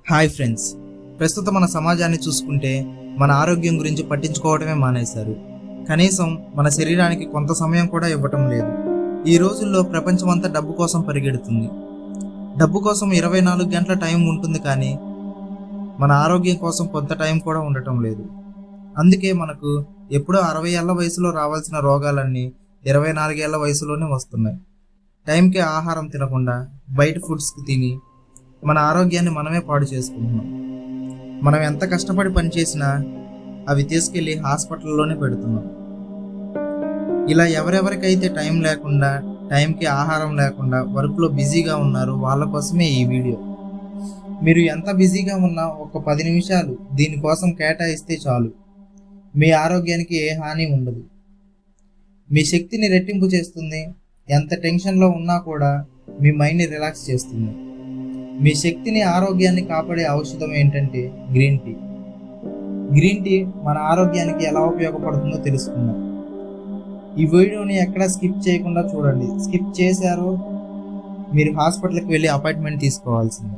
Hi friends, ప్రస్తుతం మన సమాజాన్ని చూసుకుంటే మన ఆరోగ్యం గురించి పట్టించుకోవడమే మానేశారు. కనీసం మన శరీరానికి కొంత సమయం కూడా ఇవ్వటం లేదు. ఈ రోజుల్లో ప్రపంచమంతా డబ్బు కోసం పరిగెడుతుంది. డబ్బు కోసం 24 గంటల టైం ఉంటుంది, కానీ మన ఆరోగ్యం కోసం కొంత టైం కూడా ఉండటం లేదు. అందుకే మనకు ఎప్పుడో 60 ఏళ్ల వయసులో రావాల్సిన రోగాలన్నీ 24 ఏళ్ల వయసులోనే వస్తున్నాయి. టైంకి ఆహారం తినకుండా బయట ఫుడ్స్కి తిని మన ఆరోగ్యాన్ని మనమే పాడు చేసుకుంటున్నాం. మనం ఎంత కష్టపడి పనిచేసినా అవి తీసుకెళ్ళి హాస్పిటల్లోనే పెడుతున్నాం. ఇలా ఎవరెవరికైతే టైం లేకుండా, టైంకి ఆహారం లేకుండా వర్క్లో బిజీగా ఉన్నారో వాళ్ళ కోసమే ఈ వీడియో. మీరు ఎంత బిజీగా ఉన్నా ఒక 10 నిమిషాలు దీనికోసం కేటాయిస్తే చాలు. మీ ఆరోగ్యానికి ఏ హాని ఉండదు. మీ శక్తిని రెట్టింపు చేస్తుంది. ఎంత టెన్షన్లో ఉన్నా కూడా మీ మైండ్ని రిలాక్స్ చేస్తుంది. మీ శక్తిని, ఆరోగ్యాన్ని కాపాడే ఔషధం ఏంటంటే గ్రీన్ టీ. గ్రీన్ టీ మన ఆరోగ్యానికి ఎలా ఉపయోగపడుతుందో తెలుసుకుందాం. ఈ వీడియోని ఎక్కడా స్కిప్ చేయకుండా చూడండి. స్కిప్ చేశారో మీరు హాస్పిటల్కి వెళ్ళి అపాయింట్మెంట్ తీసుకోవాల్సిందే.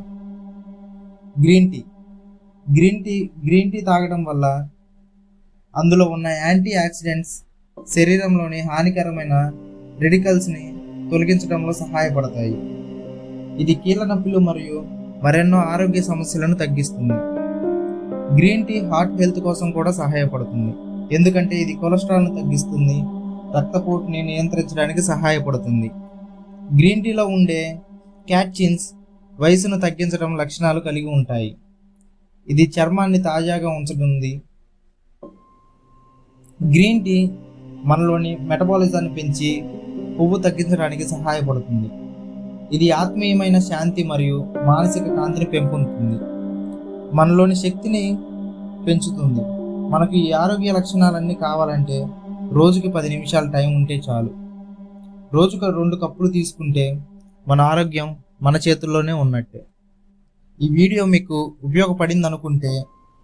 గ్రీన్ టీ తాగడం వల్ల అందులో ఉన్న యాంటీ ఆక్సిడెంట్స్ శరీరంలోని హానికరమైన రెడికల్స్ని తొలగించడంలో సహాయపడతాయి. ఇది కీళ్ళ నొప్పులు మరియు మరెన్నో ఆరోగ్య సమస్యలను తగ్గిస్తుంది. గ్రీన్ టీ హార్ట్ హెల్త్ కోసం కూడా సహాయపడుతుంది, ఎందుకంటే ఇది కొలెస్ట్రాల్ను తగ్గిస్తుంది, రక్తపోటుని నియంత్రించడానికి సహాయపడుతుంది. గ్రీన్ టీలో ఉండే క్యాట్చిన్స్ వయసును తగ్గించడం లక్షణాలు కలిగి ఉంటాయి. ఇది చర్మాన్ని తాజాగా ఉంచుతుంది. గ్రీన్ టీ మనలోని మెటబాలిజాన్ని పెంచి కొవ్వు తగ్గించడానికి సహాయపడుతుంది. ఇది ఆత్మీయమైన శాంతి మరియు మానసిక కాంతిని పెంపొందుతుంది. మనలోని శక్తిని పెంచుతుంది. మనకు ఈ ఆరోగ్య లక్షణాలన్నీ కావాలంటే రోజుకి 10 నిమిషాలు టైం ఉంటే చాలు. రోజుకు 2 కప్పులు తీసుకుంటే మన ఆరోగ్యం మన చేతుల్లోనే ఉన్నట్టే. ఈ వీడియో మీకు ఉపయోగపడింది అనుకుంటే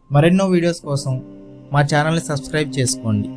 మరెన్నో వీడియోస్ కోసం మా ఛానల్ని సబ్స్క్రైబ్ చేసుకోండి.